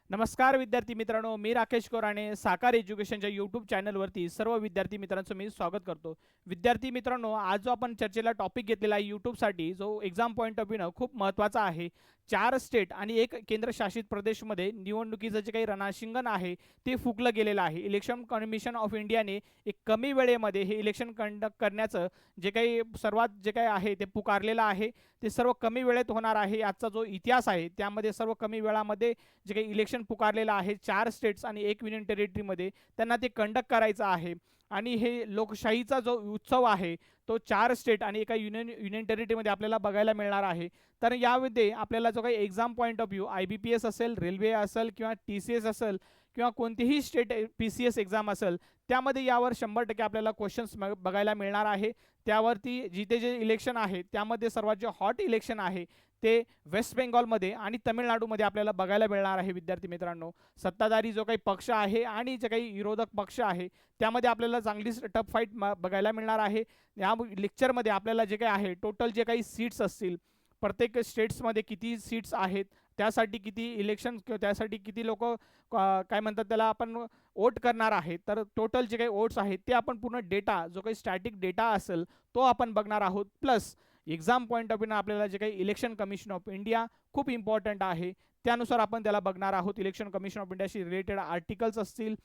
नमस्कार विद्यार्थी मित्रांनो, मी राकेश कोराणे साकार एज्युकेशनच्या यूट्यूब चॅनलवरती सर्व विद्यार्थी मित्रांचं मी स्वागत करतो. विद्यार्थी मित्रांनो, आज जो आपण चर्चेला टॉपिक घेतलेला आहे यूट्यूबसाठी, जो एक्झाम पॉईंट ऑफ व्ह्यूनं खूप महत्त्वाचा आहे. 4 स्टेट आणि 1 केंद्रशासित प्रदेशमध्ये निवडणुकीचं जे काही रणशिंगण आहे ते फुकलं गेलेलं आहे. इलेक्शन कमिशन ऑफ इंडियाने एक कमी वेळेमध्ये हे इलेक्शन कंडक्ट करण्याचं जे काही सर्वात जे काही आहे ते पुकारलेलं आहे. ते सर्व कमी वेळेत होणार आहे. आजचा जो इतिहास आहे त्यामध्ये सर्व कमी वेळामध्ये जे काही इलेक्शन पुकारलेलं आहे 4 स्टेट्स आणि 1 युनियन टेरिटरीमध्ये त्यांना ते कंडक्ट करायचं आहे. आणि हे लोकशाहीचा जो उत्सव आहे तो 4 स्टेट आणि एका युनियन टेरिटरीमध्ये आपल्याला बघायला मिळणार आहे. तर यामध्ये आपल्याला जो काही exam point of view IBPS असेल, रेल्वे असेल किंवा TCS असेल किंवा कोणतीही स्टेट PCS एक्झाम असेल, त्यामध्ये यावर 100% आपल्याला क्वेश्चन्स बघायला मिळणार आहे. त्यावरती जिथे जे इलेक्शन आहे त्यामध्ये सर्वात जे हॉट इलेक्शन आहे ते वेस्ट बेंगॉलमध्ये आणि तमिळनाडूमध्ये आपल्याला बघायला मिळणार आहे. विद्यार्थी मित्रांनो, सत्ताधारी जो काही पक्ष आहे आणि जे काही विरोधक पक्ष आहे त्यामध्ये आपल्याला चांगलीच टफ फाईट बघायला मिळणार आहे. या लेक्चरमध्ये आपल्याला जे काही आहे टोटल जे काही सीट्स असतील, प्रत्येक स्टेट्समध्ये किती सीट्स आहेत, त्यासाठी किती इलेक्शन किंवा त्यासाठी किती लोक काय म्हणतात त्याला आपण वोट करणार आहेत, तर टोटल जे काही वोट्स आहेत ते आपण पूर्ण डेटा जो काही स्टॅटिक डेटा असेल तो आपण बघणार आहोत. प्लस एक्झाम पॉईंट ऑफ व्ह्यूनं आपल्याला जे काही इलेक्शन कमिशन ऑफ इंडिया खूप इम्पॉर्टंट आहे त्यानुसार आपण त्याला बघणार आहोत. इलेक्शन कमिशन ऑफ इंडियाशी रिलेटेड आर्टिकल्स असतील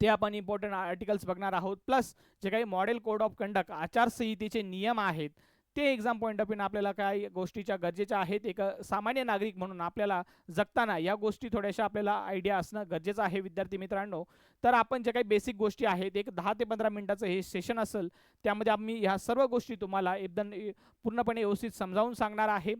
ते आपण इम्पॉर्टंट आर्टिकल्स बघणार आहोत. प्लस जे काही मॉडेल कोड ऑफ कंडक्ट आचारसंहितेचे नियम आहेत ते एक्झाम पॉईंट ऑफ व्ह्यूनं आपल्याला काय गोष्टीच्या गरजेच्या आहेत. एक सामान्य नागरिक म्हणून आपल्याला जगताना या गोष्टी थोड्याशा आपल्याला आयडिया असणं गरजेचं आहे. विद्यार्थी मित्रांनो, तर आपण जे काही बेसिक गोष्टी आहेत, एक 10 ते 15 मिनिटाचं हे सेशन असेल, त्यामध्ये आम्ही ह्या सर्व गोष्टी तुम्हाला एकदम पूर्णपणे व्यवस्थित समजावून सांगणार आहे.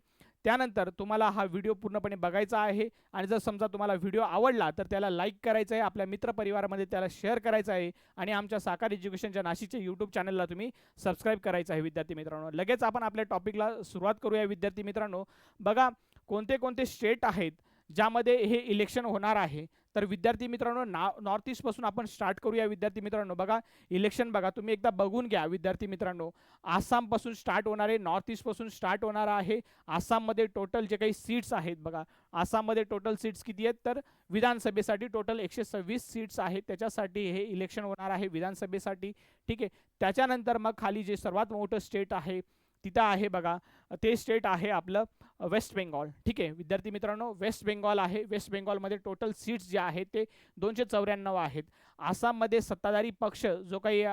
त्यानंतर तुम्हाला हा व्हिडिओ पूर्णपणे बघायचा आहे आणि जर समजा तुम्हाला व्हिडिओ आवडला तर त्याला लाईक करायचं आहे, आपल्या मित्रपरिवारामध्ये त्याला शेअर करायचं आहे आणि आमच्या साकार एज्युकेशनच्या नाशिकच्या यूट्यूब चॅनलला तुम्ही सबस्क्राईब करायचं आहे. विद्यार्थी मित्रांनो, लगेच आपण आपल्या टॉपिकला सुरुवात करूया. विद्यार्थी मित्रांनो, बघा कोणते कोणते स्टेट आहेत ज्यामध्ये हे इलेक्शन होणार आहे. तर विद्यार्थी मित्रांनो, नॉर्थ ईस्ट पासून आपण स्टार्ट करूया. विद्यार्थी मित्रांनो, बघा इलेक्शन बघा तुम्ही एकदा बघून घ्या. विद्यार्थी मित्रांनो, आसाम पासून स्टार्ट होणार आहे, नॉर्थ ईस्ट पासून स्टार्ट होणार आहे. आसाममध्ये टोटल जे काही सीट्स आहेत, बघा आसाममध्ये टोटल सीट्स किती आहेत, तर विधानसभेसाठी टोटल 126 सीट्स आहेत. त्याच्यासाठी हे इलेक्शन होणार आहे विधानसभेसाठी. ठीक आहे. त्याच्यानंतर मग खाली जे सर्वात मोठं स्टेट आहे तिथं आहे बघा, ते स्टेट आहे आपलं वेस्ट बेंगॉल. ठीक आहे विद्यार्थी मित्रांनो, वेस्ट बेंगॉल आहे. वेस्ट बेंगॉलमध्ये टोटल सीट्स जे आहेत ते 294 आहेत. आसाममध्ये सत्ताधारी पक्ष जो काही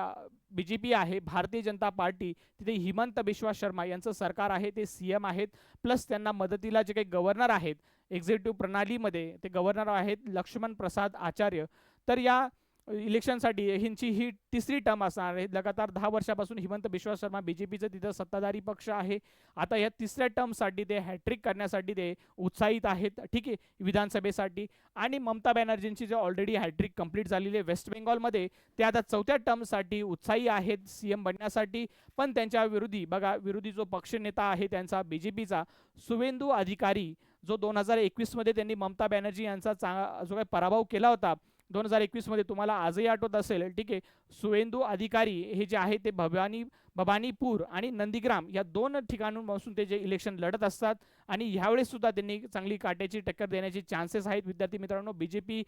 BJP आहे, भारतीय जनता पार्टी, तिथे हिमंत बिश्वा शर्मा यांचं सरकार आहे, ते CM आहेत. प्लस त्यांना मदतीला जे काही गव्हर्नर आहेत एक्झिक्युटिव्ह प्रणालीमध्ये, ते गव्हर्नर आहेत लक्ष्मण प्रसाद आचार्य. तर या इलेक्शनसाठी ह्यांची ही तिसरी टर्म असणार आहे. लगातार 10 वर्षापासून हिमंत बिश्वा शर्मा BJPचं तिथं सत्ताधारी पक्ष आहे. आता या तिसऱ्या टर्मसाठी ते हॅट्रिक करण्यासाठी ते उत्साहित आहेत. ठीक आहे विधानसभेसाठी. आणि ममता बॅनर्जींची जे ऑलरेडी हॅट्रिक कंप्लीट झालेली आहे वेस्ट बेंगॉलमध्ये, ते आता चौथ्या टर्मसाठी उत्साही आहेत CM बनण्यासाठी. पण त्यांच्या विरोधी बघा, विरोधी जो पक्षनेता आहे त्यांचा BJPचा शुवेंदू अधिकारी, जो 2021 मध्ये त्यांनी ममता बॅनर्जी यांचा जो काही पराभव केला होता 2021 मध्ये, तुम्हाला आजही आठवत असेल. ठीक आहे. शुवेंदू अधिकारी हे जे आहे ते भवानीपूर आणि नंदीग्राम या 2 ठिकाणांपासून ते जे इलेक्शन लढत असतात आणि ह्यावेळेस सुद्धा त्यांनी चांगली काट्याची टक्कर देण्याचे चान्सेस आहेत. विद्यार्थी मित्रांनो, BJP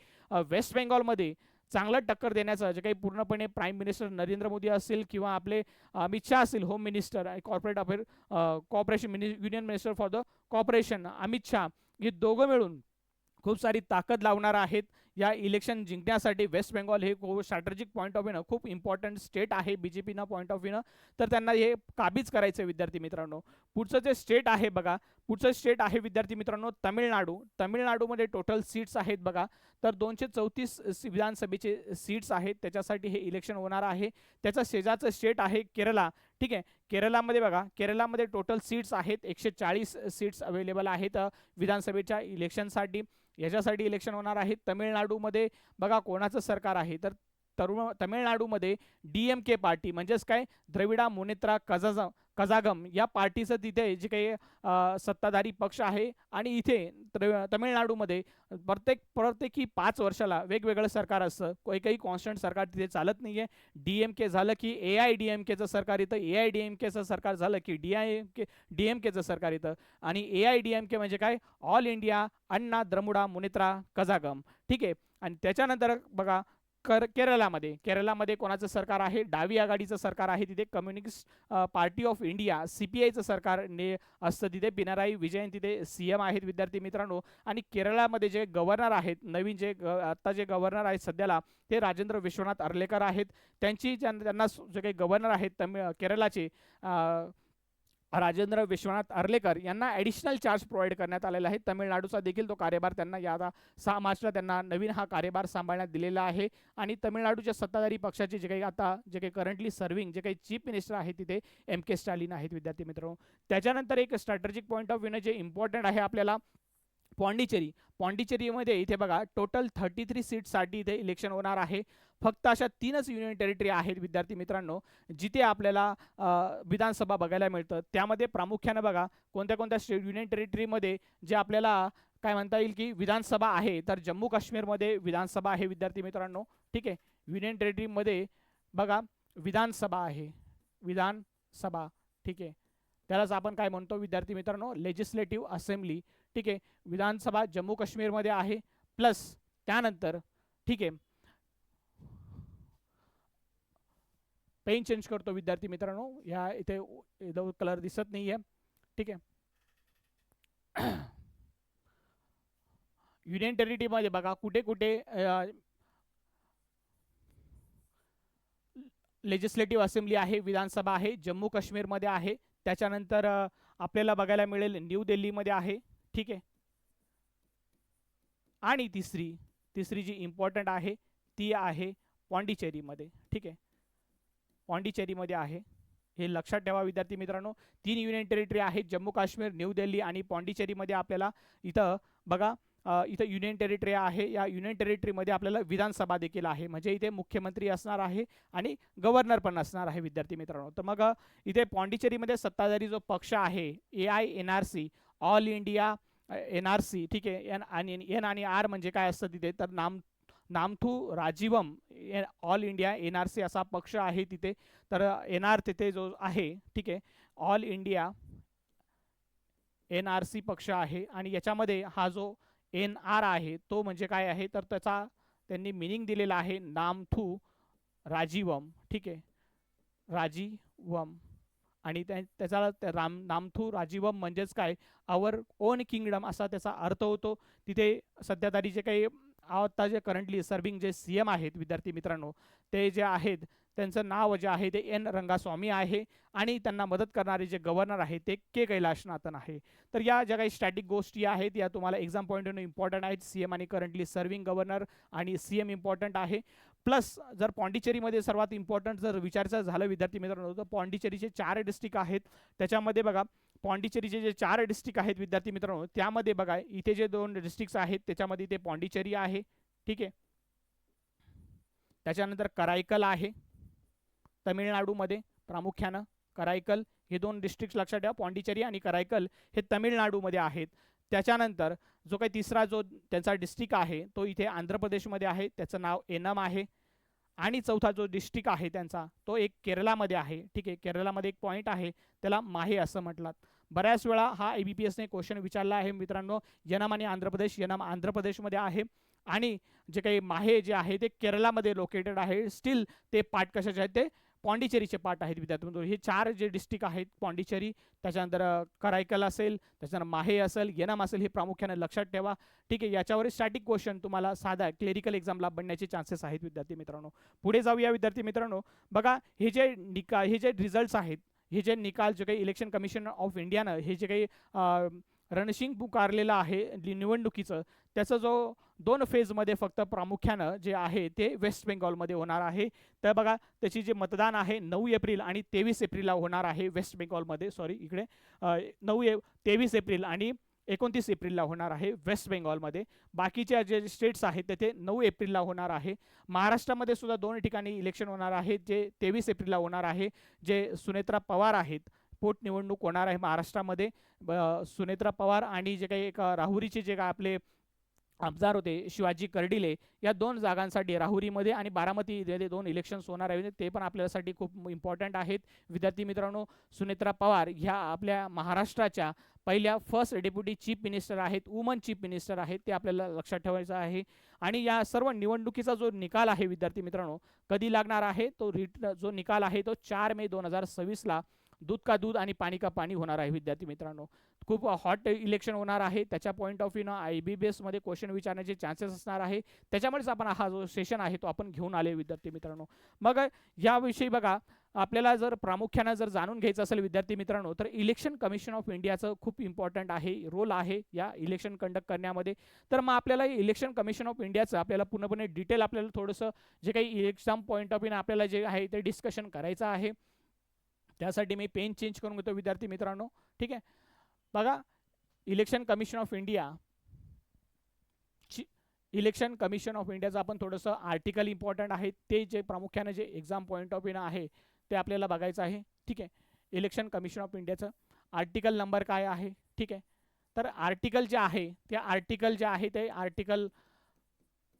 वेस्ट बेंगॉलमध्ये चांगलं टक्कर देण्याचं जे काही पूर्णपणे प्राईम मिनिस्टर नरेंद्र मोदी असेल किंवा आपले अमित शाह असेल home minister, corporate affair corporation union minister for the corporation Amit Shah, हे दोघं मिळून खूप सारी ताकद लावणार आहेत या इलेक्शन जिंकण्यासाठी. वेस्ट बेंगॉल हे स्ट्रॅटेजिक पॉईंट ऑफ व्ह्यूनं खूप इम्पॉर्टंट स्टेट आहे BJP पॉईंट ऑफ व्ह्यूनं, तर त्यांना हे काबीज करायचं आहे. विद्यार्थी मित्रांनो, पुढचं जे स्टेट आहे बघा, पुढचं स्टेट आहे विद्यार्थी मित्रांनो तमिळनाडू. तमिळनाडूमध्ये टोटल सीट्स आहेत बघा, तर 234 विधानसभेचे सीट्स आहेत. त्याच्यासाठी हे इलेक्शन होणार आहे. त्याचा शेजारचं स्टेट आहे केरला. ठीक आहे. केरलामध्ये बघा, केरलामध्ये टोटल सीट्स आहेत 140 सीट्स अवेलेबल आहेत विधानसभेच्या इलेक्शनसाठी. याच्यासाठी इलेक्शन होणार आहे. तमिळनाडूमध्ये बघा कोणाचं सरकार आहे, तर तमिळनाडूमध्ये DMK पार्टी म्हणजेच काय, द्रविडा मुनेत्रा कझागम या पार्टीचं तिथे जे काही सत्ताधारी पक्ष आहे आणि इथे तमिळनाडूमध्ये प्रत्येकी 5 वर्षाला वेगवेगळं सरकार असतं, काही कॉन्स्टंट सरकार तिथे चालत नाही आहे. DMK झालं की AIDMKचं सरकार इथं, AIDMKचं सरकार झालं की DMKचं सरकार इथं. आणि AIDMK म्हणजे काय, ऑल इंडिया अण्णा द्रमुडा मुनेत्रा कझागम. ठीक आहे. आणि त्याच्यानंतर बघा केरळामध्ये कोणाचं सरकार आहे, डावी आघाडीचं सरकार आहे तिथे, कम्युनिस्ट पार्टी ऑफ इंडिया CPIचं सरकार असतं तिथे. पिनाराई विजयन तिथे CM आहेत विद्यार्थी मित्रांनो. आणि केरळामध्ये जे गव्हर्नर आहेत, नवीन आता जे गव्हर्नर आहेत सध्याला, ते राजेंद्र विश्वनाथ अर्लेकर आहेत. त्यांना जे काही गव्हर्नर आहेत केरळाचे राजेंद्र विश्वनाथ अर्लेकर यांना ॲडिशनल चार्ज प्रोव्हाइड करण्यात आलेला आहे. तमिळनाडूचा देखील तो कार्यभार त्यांना या 6 मार्चला त्यांना नवीन हा कार्यभार सांभाळण्यात दिलेला आहे. आणि तमिळनाडूच्या सत्ताधारी पक्षाचे जे काही करंटली सर्व्हिंग जे काही चीफ मिनिस्टर आहेत तिथे MK स्टॅलिन आहेत विद्यार्थी मित्रांनो. त्याच्यानंतर एक स्ट्रॅटेजिक पॉईंट ऑफ व्ह्यूने जे इम्पॉर्टंट आहे आपल्याला, पॉंडिचेरीमध्ये इथे बघा टोटल 33 सीटसाठी इथे इलेक्शन होणार आहे. फक्त अशा 3च युनियन टेरिटरी आहेत विद्यार्थी मित्रांनो जिथे आपल्याला विधानसभा बघायला मिळतं. त्यामध्ये प्रामुख्याने बघा कोणत्या युनियन टेरिटरीमध्ये जे आपल्याला काय म्हणता येईल की विधानसभा आहे, तर जम्मू काश्मीरमध्ये विधानसभा आहे विद्यार्थी मित्रांनो. ठीक आहे. युनियन टेरिटरीमध्ये बघा विधानसभा आहे, विधानसभा. ठीक आहे. त्यालाच आपण काय म्हणतो विद्यार्थी मित्रांनो, लेजिस्लेटिव्ह असेंब्ली. ठीक आहे. विधानसभा जम्मू काश्मीरमध्ये आहे. प्लस त्यानंतर ठीक आहे, पेन चेंज करतो विद्यार्थी मित्रांनो, या इथे कलर दिसत नाहीये. ठीक आहे. युनियन टेरिटरीमध्ये बघा कुठे कुठे लेजिस्लेटिव्ह असेंब्ली आहे, विधानसभा आहे, जम्मू काश्मीरमध्ये आहे. त्याच्यानंतर आपल्याला बघायला मिळेल न्यू दिल्लीमध्ये आहे. ठीक आहे. आणि तिसरी जी इम्पॉर्टंट आहे ती आहे पॉंडिचेरीमध्ये. ठीक आहे. पॉंडिचेरीमध्ये आहे, हे लक्षात ठेवा विद्यार्थी मित्रांनो. 3 युनियन टेरिटरी आहेत, जम्मू काश्मीर, न्यू दिल्ली आणि पॉंडिचेरीमध्ये आपल्याला इथं बघा इथं युनियन टेरिटरी आहे. या युनियन टेरिटरीमध्ये आपल्याला विधानसभा देखील आहे, म्हणजे इथे मुख्यमंत्री असणार आहे आणि गव्हर्नर पण असणार आहे विद्यार्थी मित्रांनो. तर मग इथे पॉंडिचेरीमध्ये सत्ताधारी जो पक्ष आहे AINRC, ऑल इंडिया NRC. ठीक आहे. N आणि R म्हणजे काय असतं तिथे, तर नामथू राजीवम ऑल इंडिया NRC असा पक्ष आहे तिथे. तर NR तिथे जो आहे, ठीक आहे, ऑल इंडिया NRC पक्ष आहे. आणि याच्यामध्ये हा जो NR आहे तो म्हणजे काय आहे, तर त्याचा त्यांनी मिनिंग दिलेला आहे नामथू राजीवम. ठीक आहे, राजीवम. आणि त्याचा नामथू राजीवम म्हणजेच काय, आवर ओन किंगडम असा त्याचा अर्थ होतो. तिथे सध्यातरी जे काही आता जे करंटली सर्विंग जे CM आहेत विद्यार्थी मित्रांनो, ते जे आहेत त्यांचं नाव जे आहे ते N रंगास्वामी आहे. आणि त्यांना मदत करणारे जे गव्हर्नर आहे ते K कैलाशनाथन आहे. तर या ज्या काही स्टॅटिक गोष्टी आहेत या तुम्हाला एक्झाम पॉईंट ऑफ इम्पॉर्टंट आहेत. CM आणि करंटली सर्विंग गव्हर्नर आणि CM इम्पॉर्टंट आहे. प्लस जर पॉंडिचेरीमध्ये सर्वात इम्पॉर्टंट जर विचारायचं झालं विद्यार्थी मित्रांनो, तर पॉंडिचेरीचे 4 डिस्ट्रिक्ट आहेत. त्याच्यामध्ये बघा पॉंडिचेरीचे जे 4 डिस्ट्रिक्ट आहेत विद्यार्थी मित्रांनो, त्यामध्ये बघा इथे जे 2 डिस्ट्रिक्ट्स आहेत त्याच्यामध्ये इथे पॉंडिचेरी आहे. ठीक आहे. त्याच्यानंतर कराईकल आहे तमिळनाडूमध्ये, प्रामुख्यानं कराईकल. हे 2 डिस्ट्रिक्ट लक्षात ठेवा, पॉंडिचेरी आणि कराईकल हे तमिळनाडूमध्ये आहेत. त्याच्यानंतर जो काही तिसरा जो त्यांचा डिस्ट्रिक्ट आहे तो इथे आंध्र प्रदेशमध्ये आहे, त्याचं नाव एनम आहे. आणि चौथा जो डिस्ट्रिक्ट आहे त्यांचा तो एक केरळामध्ये आहे. ठीक आहे. केरळामध्ये एक पॉईंट आहे त्याला माहे असं म्हटलात. बऱ्याच वेळा हा IBPSने क्वेश्चन विचारला आहे मित्रांनो. यनम आणि आंध्र प्रदेश, यनम आंध्र प्रदेशमध्ये आहे आणि जे काही माहे जे आहे ते केरळामध्ये लोकेटेड आहे. स्टील ते पार्ट कशाचे आहेत, ते पॉंडिचेरीचे पार्ट आहेत विद्यार्थी मित्रांनो. हे 4 जे डिस्ट्रिक्ट आहेत, पॉंडिचेरी, त्याच्यानंतर कराईकल असेल, त्याच्यानंतर माहे असेल, यनम असेल, हे प्रामुख्याने लक्षात ठेवा. ठीक आहे. याच्यावर स्टॅटिक क्वेश्चन तुम्हाला साधा क्लेरिकल एक्झामला बनण्याचे चान्सेस आहेत विद्यार्थी मित्रांनो. पुढे जाऊया विद्यार्थी मित्रांनो. बघा हे जे रिझल्ट्स आहेत, हे जे निकाल जे काही इलेक्शन कमिशन ऑफ इंडियानं हे जे काही रणशिंग पुकारलेलं आहे निवडणुकीचं, त्याचा जो 2 फेजमध्ये फक्त प्रामुख्यानं जे आहे ते वेस्ट बेंगॉलमध्ये होणार आहे. तर बघा त्याची जे मतदान आहे 9 एप्रिल आणि 23 एप्रिलला होणार आहे वेस्ट बेंगॉलमध्ये. इकडे 23 एप्रिल आणि 29 एप्रिलला होणार आहे वेस्ट बेंगॉलमध्ये. बाकीच्या जे स्टेट्स आहेत ते 9 एप्रिलला होणार आहे. महाराष्ट्रामध्ये सुद्धा 2 ठिकाणी इलेक्शन होणार आहे, जे 23 एप्रिलला होणार आहे. जे सुनेत्रा पवार आहेत पोटनिवडणूक होणार आहे महाराष्ट्रामध्ये. सुनेत्रा पवार आणि जे काही एक राहुरीचे जे काय आपले आमदार होते शिवाजी कर्डिले, या 2 जागांसाठी राहुरीमध्ये आणि बारामतीमध्ये 2 इलेक्शन्स होणार आहेत. ते पण आपल्यासाठी खूप इम्पॉर्टंट आहेत विद्यार्थी मित्रांनो. सुनेत्रा पवार ह्या आपल्या महाराष्ट्राच्या पहिल्या फर्स्ट डेप्युटी चीफ मिनिस्टर आहेत, वुमन चीफ मिनिस्टर आहेत, ते आपल्याला लक्षात ठेवायचं आहे. आणि या सर्व निवडणुकीचा जो निकाल आहे विद्यार्थी मित्रांनो, कधी लागणार आहे तो जो निकाल आहे तो 4 मे 2026ला दूध का दूध आणि पाणी का पाणी होणार आहे विद्यार्थी मित्रांनो. खूप हॉट इलेक्शन होणार आहे. त्याच्या पॉईंट ऑफ व्ह्यूनं IBBS मध्ये क्वेश्चन विचारण्याचे चान्सेस असणार आहे. त्याच्यामुळेच आपण हा जो सेशन आहे तो आपण घेऊन आले विद्यार्थी मित्रांनो. मग याविषयी बघा, आपल्याला जर प्रामुख्यानं जर जाणून घ्यायचं असेल विद्यार्थी मित्रांनो, तर इलेक्शन कमिशन ऑफ इंडियाचं खूप इम्पॉर्टंट आहे, रोल आहे या इलेक्शन कंडक्ट करण्यामध्ये. तर मग आपल्याला इलेक्शन कमिशन ऑफ इंडियाचं आपल्याला पूर्णपणे डिटेल आपल्याला थोडंसं जे काही एक्झाम पॉईंट ऑफ व्ह्यूनं आपल्याला जे आहे ते डिस्कशन करायचं आहे. त्यासाठी मी पेन चेंज करून घेतो विद्यार्थी मित्रांनो. ठीक आहे, बघा, election commission of India, election commission of इंडियाचं आपण थोडंसं आर्टिकल इम्पॉर्टंट आहे, ते जे प्रामुख्याने जे एक्झाम पॉईंट ऑफ व्ह्यूनं आहे ते आपल्याला बघायचं आहे. ठीक आहे, इलेक्शन कमिशन ऑफ इंडियाचं आर्टिकल नंबर काय आहे. ठीक आहे, तर आर्टिकल जे आहे ते आर्टिकल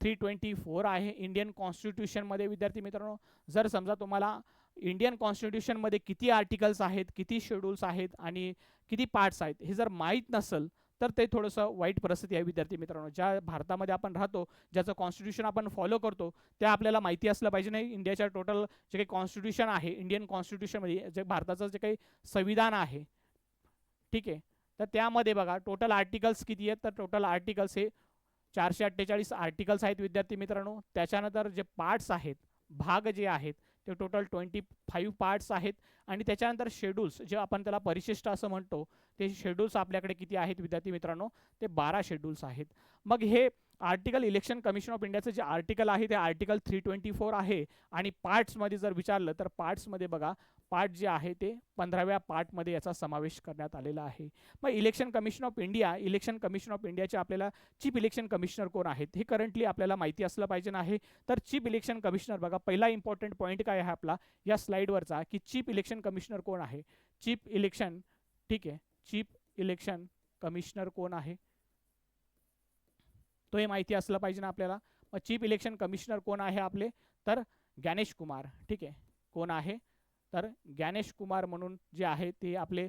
324 आहे इंडियन कॉन्स्टिट्यूशनमध्ये विद्यार्थी मित्रांनो. जर समजा तुम्हाला इंडियन कॉन्स्टिट्यूशनमध्ये किती आर्टिकल्स आहेत, किती शेड्यूल्स आहेत आणि किती पार्ट्स आहेत हे जर माहीत नसेल तर ते थोडंसं वाईट परिस्थिती आहे विद्यार्थी मित्रांनो. ज्या भारतामध्ये आपण राहतो, ज्याचं कॉन्स्टिट्यूशन आपण फॉलो करतो, त्या आपल्याला माहिती असलं पाहिजे. नाही, इंडियाच्या टोटल जे काही कॉन्स्टिट्यूशन आहे, इंडियन कॉन्स्टिट्यूशनमध्ये जे भारताचं जे काही संविधान आहे, ठीक आहे, तर त्यामध्ये बघा टोटल आर्टिकल्स किती आहेत. तर टोटल आर्टिकल्स हे 448 आर्टिकल्स आहेत विद्यार्थी मित्रांनो. त्याच्यानंतर जे पार्ट्स आहेत, भाग जे आहेत, ते टोटल 25 पार्ट्स आहेत. आणि त्याच्यानंतर शेड्यूल्स, जे आपण त्याला परिशिष्ट असं म्हणतो, ते शेड्यूल्स आपल्याकडे किती आहेत विद्यार्थी मित्रांनो, ते 12 शेड्यूल्स आहेत. मग हे आर्टिकल, इलेक्शन कमिशन ऑफ इंडियाचं जे आर्टिकल आहे ते आर्टिकल 324 आहे. आणि पार्ट्समध्ये जर विचारलं तर पार्ट्समध्ये बघा, पार्ट जे आहे ते 15व्या पार्टमध्ये याचा समावेश करण्यात आलेला आहे. मग इलेक्शन कमिशन ऑफ इंडियाचे आपल्याला चीफ इलेक्शन कमिशनर कोण आहेत हे करंटली आपल्याला माहिती असलं पाहिजे आहे. तर चीफ इलेक्शन कमिशनर बघा, पहिला इम्पॉर्टंट पॉईंट काय आहे आपला या स्लाइडवरचा, की चीफ इलेक्शन कमिशनर कोण आहे. चीफ इलेक्शन, ठीक आहे, चीफ इलेक्शन कमिशनर कोण आहे तो हे माहिती असलं पाहिजे ना आपल्याला. मग चीफ इलेक्शन कमिशनर कोण आहे आपले, तर ज्ञानेश कुमार. ठीक आहे, कोण आहे, तर ज्ञानेश कुमार म्हणून जे आहे ते आपले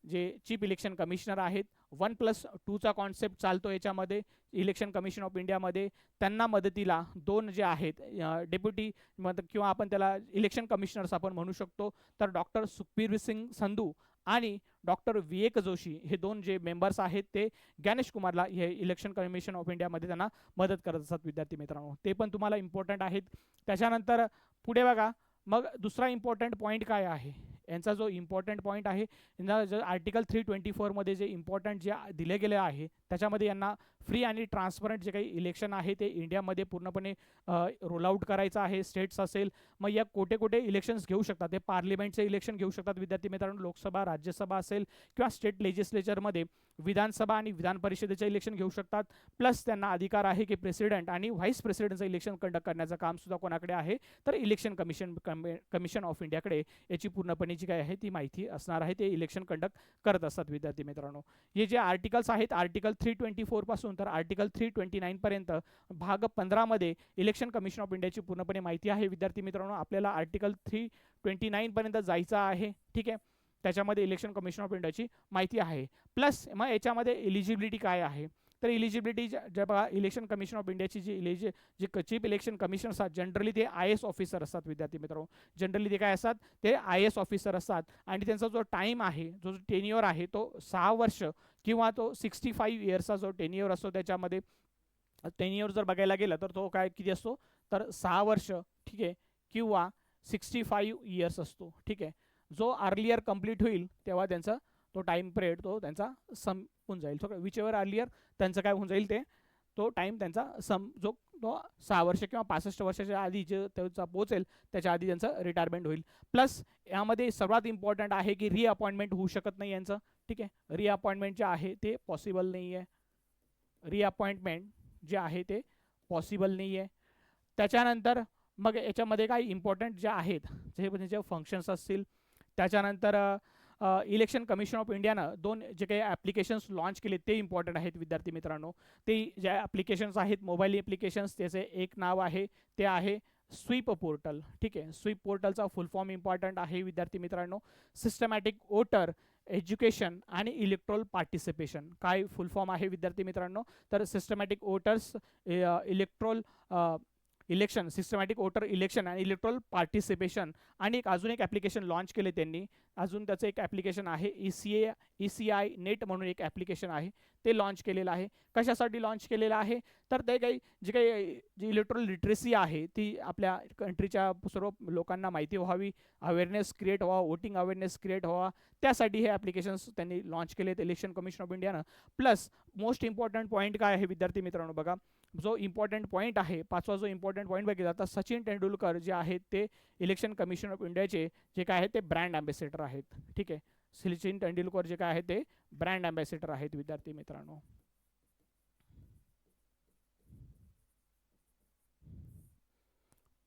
जे चीफ इलेक्शन कमिशनर आहेत. 1+2चा कॉन्सेप्ट चालतो याच्यामध्ये इलेक्शन कमिशन ऑफ इंडियामध्ये. त्यांना मदतीला 2 जे आहेत डेप्युटी किंवा आपण त्याला इलेक्शन कमिशनर्स आपण म्हणू शकतो, तर डॉक्टर सुखबीर सिंग संधू आणि डॉक्टर विवेक जोशी हे 2 जे मेंबर्स आहेत ते ज्ञानेश कुमारला हे इलेक्शन कमिशन ऑफ इंडियामध्ये त्यांना मदत करत असतात विद्यार्थी मित्रांनो. ते पण तुम्हाला इम्पॉर्टंट आहेत. त्याच्यानंतर पुढे बघा, मग दुसरा इम्पॉर्टंट पॉईंट काय आहे यांचा, जो इम्पॉर्टंट पॉईंट आहे यांना आर्टिकल 324 मध्ये जे इम्पॉर्टंट जे दिले गेले आहे त्याच्यामध्ये यांना फ्री आणि ट्रान्सपरंट जे काही इलेक्शन आहे ते इंडियामध्ये पूर्णपणे रोल आउट करायचं आहे. स्टेट्स असेल, मग या कोठे कोठे इलेक्शन्स घेऊ शकतात, ते पार्लिमेंटचे इलेक्शन घेऊ शकतात विद्यार्थी मित्रांनो. लोकसभा, राज्यसभा असेल किंवा स्टेट लेजिस्लेचरमध्ये विधानसभा आणि विधान परिषदेचे इलेक्शन घेऊ शकतात. प्लस त्यांना अधिकार आहे की प्रेसिडेंट आणि व्हाईस प्रेसिडेंटचं इलेक्शन कंडक्ट करण्याचं काम सुद्धा कोणाकडे आहे, तर इलेक्शन कमिशन ऑफ इंडियाकडे याची पूर्णपणे जी काय आहे ती माहिती असणार आहे. ते इलेक्शन कंडक्ट करत असतात विद्यार्थी मित्रांनो. हे जे आर्टिकल्स आहेत आर्टिकल 324 पासून तर आर्टिकल 329 पर्यंत भाग 15 मध्ये इलेक्शन कमिशन ऑफ इंडियाची पूर्णपणे माहिती आहे विद्यार्थी मित्रांनो. आपल्याला आर्टिकल 329 पर्यंत जायचं आहे. ठीक आहे, त्याच्यामध्ये इलेक्शन कमिशन ऑफ इंडियाची माहिती आहे. प्लस मग याच्यामध्ये एलिजिबिलिटी काय आहे, तर एलिजिबिलिटी जे बघा, इलेक्शन कमिशन ऑफ इंडियाची जी चीफ इलेक्शन कमिशन असतात जनरली ते IAS ऑफिसर असतात विद्यार्थी मित्रांनो. जनरली ते काय असतात, ते IAS ऑफिसर असतात. आणि त्यांचा जो टाईम आहे, जो टेन्युअर आहे तो 6 वर्ष किंवा तो 65 इयर्सचा जो टेन्युअर असतो, त्याच्यामध्ये टेन्युअर जर बघायला गेलं तर तो काय किती असतो, तर 6 वर्ष, ठीक आहे, किंवा 65 इयर्स असतो. ठीक आहे, जो अर्लियर कंप्लीट होईल तेव्हा त्यांचा तो टाइम पिरियड तो त्यांचा संपून जाईल. सो विच एव्हर अर्लियर त्यांचं काय होऊन जाईल, ते तो टाइम त्यांचा जो तो 6 वर्ष किंवा 65 वर्षाच्या आधी जे त्याचा पोहोचेल त्याच्या आधी त्यांचं रिटायरमेंट होईल. प्लस यामध्ये सर्वात इम्पॉर्टंट आहे की रिअपॉइंटमेंट होऊ शकत नाही यांचं. ठीक आहे, रिअपॉइंटमेंट जे आहे ते पॉसिबल नाही आहे. रिअपॉइंटमेंट जे आहे ते पॉसिबल नाही आहे. त्याच्यानंतर मग याच्यामध्ये काही इम्पॉर्टंट जे आहेत जे फंक्शन्स असतील, त्याच्यानंतर इलेक्शन कमिशन ऑफ इंडियानं दोन जे काही ॲप्लिकेशन्स लॉन्च केले ते इम्पॉर्टंट आहेत विद्यार्थी मित्रांनो. ते ज्या ॲप्लिकेशन्स आहेत मोबाईल ॲप्लिकेशन्स, त्याचे एक नाव आहे ते आहे स्वीप पोर्टल. ठीक आहे, स्वीप पोर्टलचा फुल फॉर्म इम्पॉर्टंट आहे विद्यार्थी मित्रांनो. सिस्टमॅटिक वोटर एज्युकेशन आणि इलेक्ट्रोल पार्टिसिपेशन. काय फुल फॉर्म आहे विद्यार्थी मित्रांनो? तर systematic voters electoral election, systematic voter election आणि इलेक्ट्रोल पार्टिसिपेशन. आणि अजून एक ॲप्लिकेशन लॉन्च केले त्यांनी. अजून त्याचं एक ॲप्लिकेशन आहे ECI नेट म्हणून एक ॲप्लिकेशन आहे, ते लॉन्च केलेलं आहे. कशासाठी लॉन्च केलेलं आहे? तर ते काही जी इलेक्ट्रोल लिटरेसी आहे ती आपल्या कंट्रीच्या सर्व लोकांना माहिती व्हावी, अवेअरनेस क्रिएट व्हावा, वोटिंग अवेअरनेस क्रिएट व्हावा, त्यासाठी हे ॲप्लिकेशन्स त्यांनी लॉन्च केले आहेत इलेक्शन कमिशन ऑफ इंडियानं. प्लस मोस्ट इम्पॉर्टंट पॉईंट काय आहे विद्यार्थी मित्रांनो? बघा, जो इम्पॉर्टंट पॉईंट आहे, पाचवा जो इम्पॉर्टंट पॉईंट बघितला तर सचिन तेंडुलकर जे आहेत ते इलेक्शन कमिशन ऑफ इंडियाचे जे काय आहे ते ब्रँड अँबॅसेडर आहेत. ठीक आहे, सचिन तेंडुलकर जे काय आहे ते ब्रँड अँबॅसेडर आहेत विद्यार्थी मित्रांनो.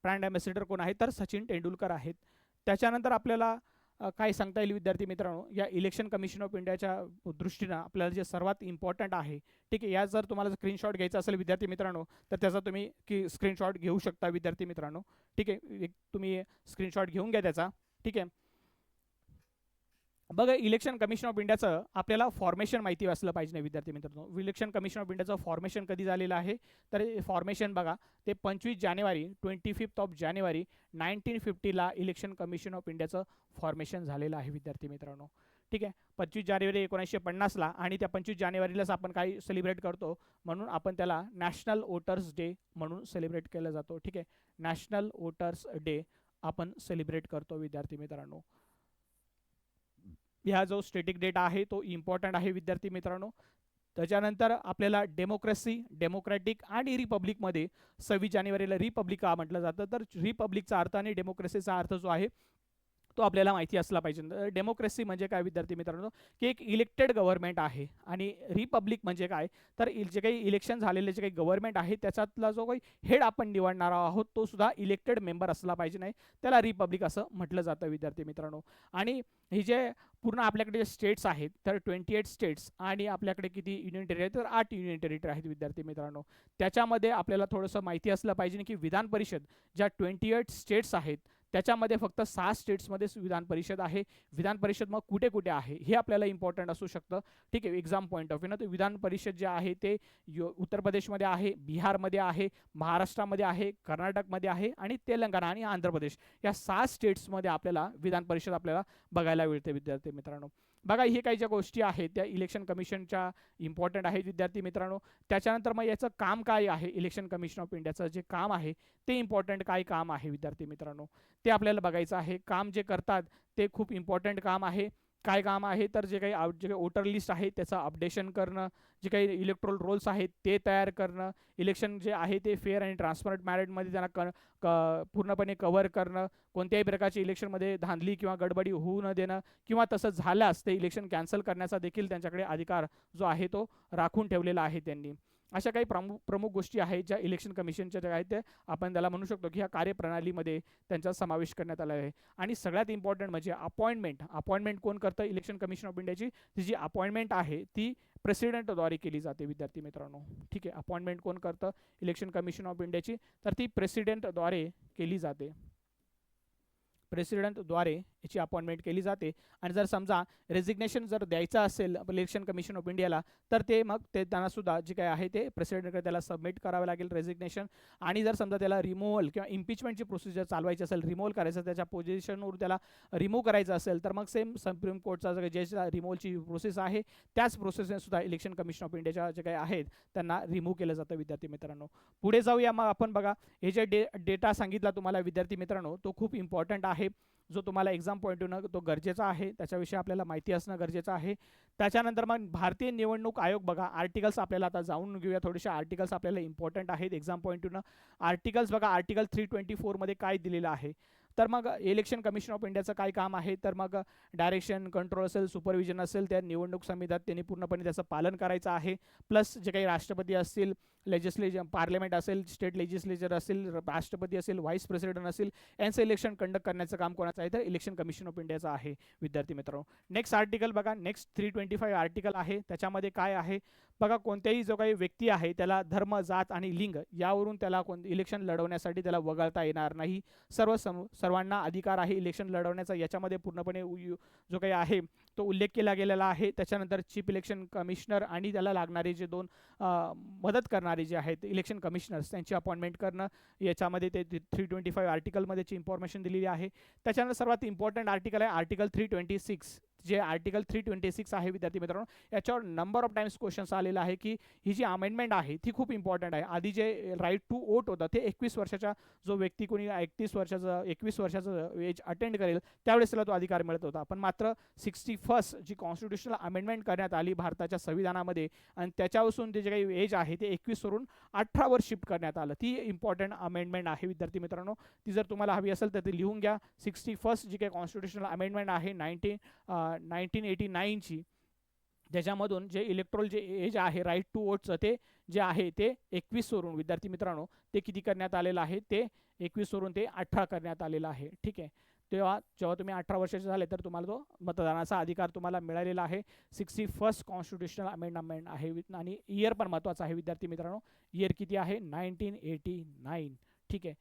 ब्रँड अँबॅसेडर कोण आहे? तर सचिन तेंडुलकर आहेत. त्याच्यानंतर आपल्याला काय सांगता येईल विद्यार्थी मित्रांनो, या इलेक्शन कमिशन ऑफ इंडियाच्या दृष्टीनं आपल्याला जे सर्वात इम्पॉर्टंट आहे, ठीक आहे, या जर तुम्हाला स्क्रीनशॉट घ्यायचा असेल विद्यार्थी मित्रांनो तर त्याचा तुम्ही स्क्रीनशॉट घेऊ शकता विद्यार्थी मित्रांनो. ठीक आहे, एक तुम्ही स्क्रीनशॉट घेऊन घ्या त्याचा. ठीक आहे, बघा, इलेक्शन कमिशन ऑफ इंडियाचं आपल्याला फॉर्मेशन माहिती असलं पाहिजे नाही विद्यार्थी मित्रांनो. इलेक्शन कमिशन ऑफ इंडियाचं फॉर्मेशन कधी झालेलं आहे? तर फॉर्मेशन बघा, ते 25 जानेवारी 25 जानेवारी 1950ला इलेक्शन कमिशन ऑफ इंडियाचं फॉर्मेशन झालेलं आहे विद्यार्थी मित्रांनो. ठीक आहे, 25 जानेवारी 1950ला. आणि त्या 25 जानेवारीलाच आपण काय सेलिब्रेट करतो? म्हणून आपण त्याला नॅशनल वोटर्स डे म्हणून सेलिब्रेट केलं जातो. ठीक आहे, नॅशनल वोटर्स डे आपण सेलिब्रेट करतो विद्यार्थी मित्रांनो. ह्या जो स्टॅटिक डेटा आहे तो इम्पॉर्टंट आहे विद्यार्थी मित्रांनो. त्याच्यानंतर आपल्याला डेमोक्रॅटिक आणि रिपब्लिकमध्ये 26 जानेवारीला रिपब्लिक का म्हटलं जातं? तर रिपब्लिकचा अर्थ आणि डेमोक्रेसीचा अर्थ जो आहे तो आपल्याला माहिती असला पाहिजे. डेमोक्रेसी म्हणजे काय विद्यार्थी मित्रांनो? की एक इलेक्टेड गव्हर्नमेंट आहे. आणि रिपब्लिक म्हणजे काय? तर जे काही इलेक्शन झालेले जे काही गव्हर्नमेंट आहे त्याच्यातला जो काही हेड आपण निवडणार आहोत तो सुद्धा इलेक्टेड मेंबर असला पाहिजे, नाही त्याला रिपब्लिक असं म्हटलं जातं विद्यार्थी मित्रांनो. आणि हे जे पूर्ण आपल्याकडे जे स्टेट्स आहेत तर 28 स्टेट्स आणि आपल्याकडे किती युनियन टेरिटरी? तर 8 युनियन टेरिटरी आहेत विद्यार्थी मित्रांनो. त्याच्यामध्ये आपल्याला थोडंसं माहिती असलं पाहिजे की विधान परिषद ज्या 28 स्टेट्स आहेत त्याच्यामध्ये फक्त 6 स्टेट्समध्येच विधान परिषद आहे. विधान परिषद मग कुठे कुठे आहे हे आपल्याला इम्पॉर्टंट असू शकतं. ठीक आहे, एक्झाम पॉईंट ऑफ व्ह्यू ना. तर विधान परिषद जे आहे ते उत्तर प्रदेशमध्ये आहे, बिहारमध्ये आहे, महाराष्ट्रामध्ये आहे, कर्नाटकमध्ये आहे आणि तेलंगणा आणि आंध्र प्रदेश या 6 स्टेट्समध्ये आपल्याला विधान परिषद आपल्याला बघायला मिळते विद्यार्थी मित्रांनो. बघा, हे काही ज्या गोष्टी आहेत त्या इलेक्शन कमिशनच्या इम्पॉर्टंट आहेत विद्यार्थी मित्रांनो. त्याच्यानंतर मग याचं काम काय आहे? इलेक्शन कमिशन ऑफ इंडियाचं जे काम आहे ते इम्पॉर्टंट काय काम आहे विद्यार्थी मित्रांनो ते आपल्याला बघायचं आहे. काम जे करतात ते खूप इम्पॉर्टंट काम आहे. काय काम आहे? तर जे काही वोटर लिस्ट आहे त्याचं अपडेशन करणं, जे काही इलेक्ट्रोल रोल्स आहेत ते तयार करणं, इलेक्शन जे आहे ते फेअर आणि ट्रान्सपरंट मॅनेजमध्ये त्यांना पूर्णपणे कव्हर करणं, कोणत्याही प्रकारची इलेक्शनमध्ये धांदली किंवा गडबडी होऊ न देणं, किंवा तसं झाल्यास ते इलेक्शन कॅन्सल करण्याचा देखील त्यांच्याकडे अधिकार जो आहे तो राखून ठेवलेला आहे त्यांनी. अशा काही प्रमुख गोष्टी आहेत ज्या इलेक्शन कमिशनच्या ज्या आहेत ते आपण त्याला म्हणू शकतो की ह्या कार्यप्रणालीमध्ये त्यांचा समावेश करण्यात आला आहे. आणि सगळ्यात इम्पॉर्टंट म्हणजे अपॉइंटमेंट कोण करतं? इलेक्शन कमिशन ऑफ इंडियाची जी अपॉइंटमेंट आहे ती प्रेसिडेंटद्वारे केली जाते विद्यार्थी मित्रांनो. ठीक आहे, अपॉइंटमेंट कोण करतं इलेक्शन कमिशन ऑफ इंडियाची? तर ती प्रेसिडेंटद्वारे केली जाते. प्रेसिडेंटद्वारे याची अपॉइंटमेंट केली जाते. आणि जर समजा रेजिग्नेशन जर द्यायचं असेल इलेक्शन कमिशन ऑफ इंडियाला तर ते मग ते त्यांना सुद्धा जे काय आहे ते प्रेसिडेंटकडे त्याला सबमिट करावे लागेल रेजिग्नेशन. आणि जर समजा त्याला रिमूव्हल किंवा इम्पिचमेंटची प्रोसिजर चालवायची असेल, रिमूव्हल करायचं, त्याच्या पोझिशनवर त्याला रिमूव्ह करायचं असेल तर मग सेम सुप्रीम कोर्टचा जे रिमूव्हलची प्रोसेस आहे त्याच प्रोसेसने सुद्धा इलेक्शन कमिशन ऑफ इंडियाच्या जे काही आहेत त्यांना रिमूव्ह केलं जातं विद्यार्थी मित्रांनो. पुढे जाऊया मग आपण. बघा, हे जे डेटा सांगितला तुम्हाला विद्यार्थी मित्रांनो तो खूप इम्पॉर्टंट आहे, जो तुम्हाला एक्झाम पॉईंट ऑफ तो गरजेचा आहे, त्याच्याविषयी आपल्याला माहिती असणं गरजेचं आहे. त्याच्यानंतर मग भारतीय निवडणूक आयोग. बघा, आर्टिकल्स आपल्याला आता जाऊन घेऊया. थोडेसे आर्टिकल्स आपल्याला इम्पॉर्टंट आहेत एक्झाम पॉईंट ऑफ आर्टिकल्स. बघा, आर्टिकल 324 मध्ये काय दिलेलं आहे? तर मग इलेक्शन कमिशन ऑफ इंडियाचं काय काम आहे? तर मग डायरेक्शन, कंट्रोल असेल, सुपरविजन असेल त्या निवडणूक संविधानात त्यांनी पूर्णपणे त्याचं पालन करायचं आहे. प्लस जे काही राष्ट्रपती असतील लेजिस्लेशन पार्लमेंट असेल, स्टेट लेजिस्लेचर असेल, राष्ट्रपती असेल, व्हाईस प्रेसिडेंट असेल, यांचं इलेक्शन कंडक्ट करण्याचं काम कोणाचं आहे तर इलेक्शन कमिशन ऑफ इंडियाचं आहे विद्यार्थी मित्रांनो. नेक्स्ट आर्टिकल बघा, नेक्स्ट 325 आर्टिकल आहे. त्याच्यामध्ये काय आहे बघा, कोणत्याही जो काही व्यक्ती आहे त्याला धर्म, जात आणि लिंग यावरून त्याला इलेक्शन लढवण्यासाठी त्याला वगळता येणार नाही. सर्वांना अधिकार आहे इलेक्शन लढवण्याचा. याच्यामध्ये पूर्णपणे जो काही आहे तो उल्लेख केला गेलेला आहे. त्याच्यानंतर चीफ इलेक्शन कमिशनर आणि त्याला लागणारे जे दोन मदत करणारे जे आहेत इलेक्शन कमिशनर्स त्यांची अपॉइंटमेंट करणं, याच्यामध्ये ते 325 आर्टिकलमध्ये ची इन्फॉर्मेशन दिलेली आहे. त्याच्यानंतर सर्वात इम्पॉर्टंट आर्टिकल आहे आर्टिकल 326. जे आर्टिकल 326 आहे विद्यार्थी मित्रांनो, याच्यावर नंबर ऑफ टाइम्स क्वेश्चन्स आलेला आहे की ही जी अमेंडमेंट आहे ती खूप इम्पॉर्टंट आहे. आधी जे राईट टू वोट होतं ते 21 वर्षाचा जो व्यक्ती कोणी 21 वर्षाचं एज अटेंड करेल त्यावेळेस त्याला तो अधिकार मिळत होता. पण मात्र 61st जी कॉन्स्टिट्युशनल अमेंडमेंट करण्यात आली भारताच्या संविधानामध्ये आणि त्याच्यापासून ते जे काही एज आहे ते 21 वरून 18 वर शिफ्ट करण्यात आलं. ती इम्पॉर्टंट अमेंडमेंट आहे विद्यार्थी मित्रांनो. ती जर तुम्हाला हवी असेल तर ती लिहून घ्या. 61st जी काही कॉन्स्टिट्युशनल अमेंडमेंट आहे 1989 ची, ज्याच्यामधून जे इलेक्ट्रोल जे एज आहे राईट टू वोटचं ते जे आहे ते 21 वरून विद्यार्थी मित्रांनो ते किती करण्यात आलेलं आहे, ते 21 वरून ते 18 करण्यात आलेलं आहे. ठीक आहे, तेव्हा जेव्हा तुम्ही 18 वर्षाचे झाले तर तुम्हाला तो मतदानाचा अधिकार तुम्हाला मिळालेला आहे. 61st कॉन्स्टिट्युशनल अमेंडमेंट आहे आणि इयर पण महत्त्वाचा आहे विद्यार्थी मित्रांनो. इयर किती आहे 1989. ठीक आहे,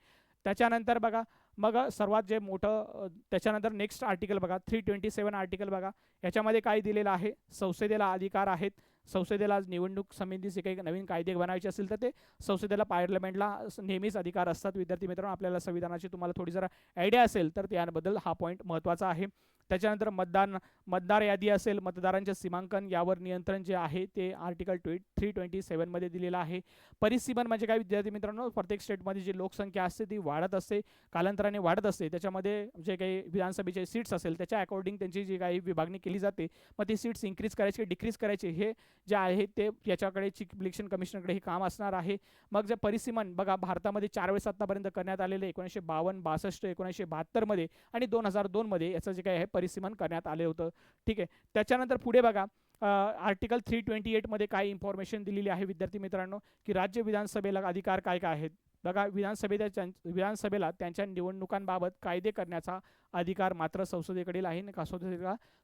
त्याच्यानंतर बघा मग सर्वात जे मोठं त्याच्यानंतर नेक्स्ट आर्टिकल बघा 327 आर्टिकल बघा. याच्यामध्ये काय दिलेलं आहे, संसदेला अधिकार आहेत. संसदेला निवडणूक समितीचे काही नवीन कायदे बनवायचे असेल तर ते संसदेला पार्लमेंटला नेहमीच अधिकार असतात विद्यार्थी मित्रांनो. आपल्याला संविधानाची तुम्हाला थोडी जरा आयडिया असेल तर त्याबद्दल हा पॉईंट महत्त्वाचा आहे. त्याच्यानंतर मतदार यादी असेल, मतदारांचे सीमांकन यावर नियंत्रण जे आहे ते आर्टिकल 327 मध्ये दिलेलं आहे. परिसीमन म्हणजे काय विद्यार्थी मित्रांनो, प्रत्येक स्टेटमध्ये जी लोकसंख्या असते ती वाढत असते, कालांतराने वाढत असते. त्याच्यामध्ये जे काही विधानसभेचे सीट्स असेल त्याच्या अकॉर्डिंग त्यांची जी काही विभागणी केली जाते, मग ती सीट्स इन्क्रीज करायची डिक्रीज करायचे हे जे आहे ते याच्याकडे चीफ इलेक्शन कमिशनरकडे हे काम असणार आहे. मग जे परिसीमन बघा भारतामध्ये 4 वेळेस आतापर्यंत करण्यात आलेले 1952, 62, 1972 मध्ये आणि 2002 मध्ये याचं जे काही आहे परिसीमन करण्यात आले होतं. ठीक आहे, त्याच्यानंतर पुढे बघा आर्टिकल 328 मध्ये काय इन्फॉर्मेशन दिलेली आहे विद्यार्थी मित्रांनो, की राज्य विधानसभेला अधिकार काय काय आहेत बघा. विधानसभेला त्यांच्या निवडणुकांबाबत कायदे करण्याचा अधिकार मात्र संसदेकडील आहे.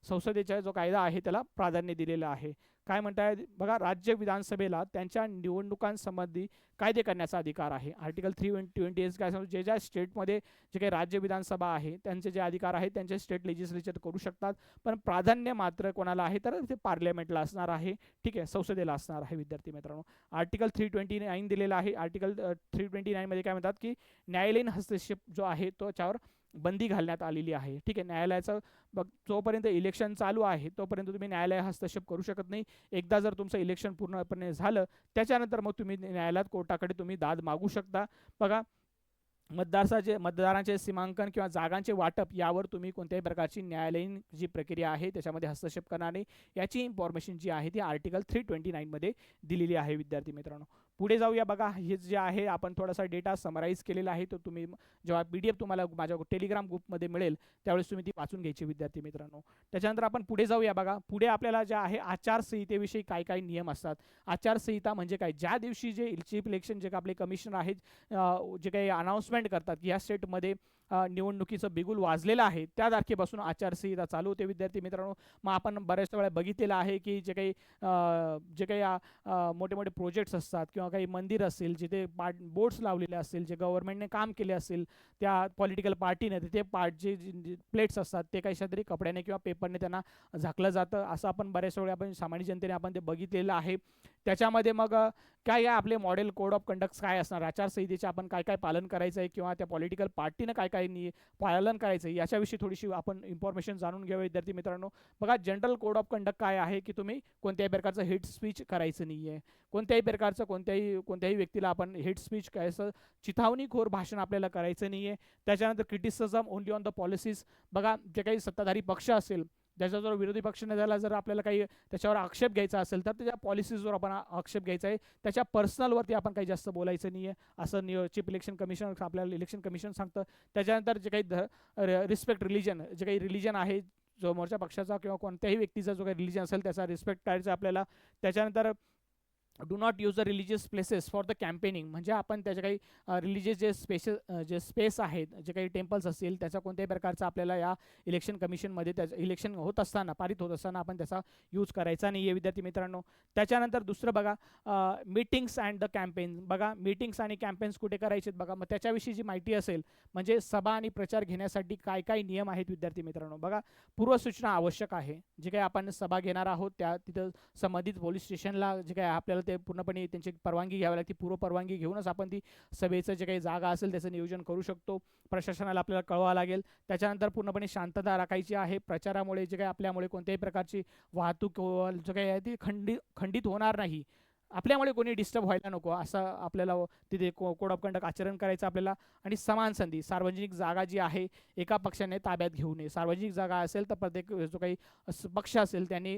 संसदेचा जो कायदा आहे त्याला प्राधान्य दिलेलं आहे. काय म्हणताय बघा, राज्य विधानसभेला त्यांच्या निवडणुकांसंबंधी कायदे करण्याचा अधिकार आहे. आर्टिकल 328 काय सांगतो, जे ज्या स्टेटमध्ये जे काही राज्य विधानसभा आहे त्यांचे जे अधिकार आहेत त्यांचे स्टेट लेजिस्लेचर करू शकतात, पण प्राधान्य मात्र कोणाला आहे तर ते पार्लमेंटला असणार आहे. ठीक आहे, संसदेला असणार आहे विद्यार्थी मित्रांनो. आर्टिकल 329 दिलेला आहे. आर्टिकल 329 मध्ये काय म्हणतात की न्यायालयीन हस्तक्षेप जो आहे तो त्याच्यावर बंदी घालण्यात आलेली आहे. ठीक आहे, न्यायालयाचं जोपर्यंत इलेक्शन चालू आहे तोपर्यंत तुम्ही न्यायालय हस्तक्षेप करू शकत नाही. एकदा जर तुमचं इलेक्शन पूर्णपणे झालं त्याच्यानंतर मग तुम्ही न्यायालयात कोर्टाकडे तुम्ही दाद मागू शकता. बघा, मतदारांचे सीमांकन किंवा जागांचे वाटप यावर तुम्ही कोणत्याही प्रकारची न्यायालयीन जी प्रक्रिया आहे त्याच्यामध्ये हस्तक्षेप करणार नाही. याची इन्फॉर्मेशन जी आहे ती आर्टिकल 329 मध्ये दिलेली आहे विद्यार्थी मित्रांनो. पुढे जाऊया बघा, हे जे आहे आपण थोडासा डेटा समराईज केलेला आहे तो तुम्ही जेव्हा PDF तुम्हाला माझ्या टेलिग्राम ग्रुपमध्ये मिळेल त्यावेळेस तुम्ही ती वाचून घ्यायची विद्यार्थी मित्रांनो. त्याच्यानंतर आपण पुढे जाऊया बघा. पुढे आपल्याला जे आहे आचारसंहितेविषयी काय काय नियम असतात. आचारसंहिता म्हणजे काय, ज्या दिवशी जे चीफ इलेक्शन जे आपले कमिशनर आहेत जे काही अनाउन्समेंट करतात की या स्टेटमध्ये निवडणुकीचं बिगुल वाजलेलं आहे त्या तारखेपासून आचारसंहिता चालू होते विद्यार्थी मित्रांनो. मग आपण बऱ्याच वेळा बघितलेलं आहे की जे काही मोठे मोठे प्रोजेक्ट्स असतात किंवा काही मंदिर असेल जिथे बोर्ड्स लावलेले असतील, जे गव्हर्नमेंटने काम केले असेल त्या पॉलिटिकल पार्टीने, तिथे जे प्लेट्स असतात ते काही तरी कपड्याने किंवा पेपरने त्यांना झाकलं जातं. असं आपण बऱ्याच वेळा आपण सामान्य जनतेने आपण ते बघितलेलं आहे. त्याच्यामध्ये मग काय आपले मॉडेल कोड ऑफ कंडक्ट काय असणार, आचारसंहितेचे आपण काय काय पालन करायचं आहे किंवा त्या पॉलिटिकल पार्टीनं काय काय पालन करायचं आहे याच्याविषयी थोडीशी आपण इन्फॉर्मेशन जाणून घ्यावी विद्यार्थी मित्रांनो. बघा, जनरल कोड ऑफ कंडक्ट काय आहे की तुम्ही कोणत्याही प्रकारचं हेट स्पीच करायचं नाही आहे. कोणत्याही प्रकारचं कोणत्याही व्यक्तीला आपण हेट स्पीच करायचं, चिथावणीखोर भाषण आपल्याला करायचं नाही आहे. त्याच्यानंतर criticism only on the policies. बघा, जे काही सत्ताधारी पक्ष असेल ज्याच्यावर विरोधी पक्षाने त्याला जर आपल्याला काही त्याच्यावर आक्षेप घ्यायचा असेल तर त्याच्या पॉलिसीजवर आपण आक्षेप घ्यायचा आहे, त्याच्या पर्सनलवरती आपण काही जास्त बोलायचं नाही आहे असं चीफ इलेक्शन कमिशन आपल्याला इलेक्शन कमिशन सांगतं. त्याच्यानंतर जे काही रिस्पेक्ट रिलीजन, जे काही रिलीजन आहे समोरच्या पक्षाचा किंवा कोणत्याही व्यक्तीचा जो काही रिलीजन असेल त्याचा रिस्पेक्ट करायचा आपल्याला. त्याच्यानंतर do not use the religious places for the campaigning, म्हणजे आपण त्याच्या काही रिलिजियस जे स्पेस आहेत, जे काही टेम्पल्स असतील, त्याचा कोणत्याही प्रकारचा आपल्याला या इलेक्शन कमिशनमध्ये त्याचं इलेक्शन होत असताना, पारित होत असताना आपण त्याचा यूज करायचा नाही आहे विद्यार्थी मित्रांनो. त्याच्यानंतर दुसरं बघा, मीटिंग्स अँड द कॅम्पेन. बघा मीटिंग्स आणि कॅम्पेन्स कुठे करायचे बघा, मग त्याच्याविषयी जी माहिती असेल, म्हणजे सभा आणि प्रचार घेण्यासाठी काय काय नियम आहेत विद्यार्थी मित्रांनो. बघा, पूर्वसूचना आवश्यक आहे. जे काही आपण सभा घेणार आहोत त्या तिथं संबंधित पोलीस स्टेशनला जे काही आपल्याला ते पूर्णपणे त्यांची परवानगी घ्यावी लागते. पूर्व परवानगी घेऊनच आपण ती सभेचं जे काही जागा असेल त्याचं नियोजन करू शकतो. प्रशासनाला आपल्याला कळवावं लागेल. त्याच्यानंतर पूर्णपणे शांतता राखायची आहे. प्रचारामुळे जे काही आपल्यामुळे कोणत्याही प्रकारची वाहतूक जो काही आहे ती खंडित होणार नाही. आपल्यामुळे कोणी डिस्टर्ब व्हायला नको असं आपल्याला तिथे कोड ऑफ कंडक्ट आचरण करायचं आपल्याला. आणि समान संधी, सार्वजनिक जागा जी आहे एका पक्षाने ताब्यात घेऊ नये. सार्वजनिक जागा असेल तर प्रत्येक जो काही पक्ष असेल त्यांनी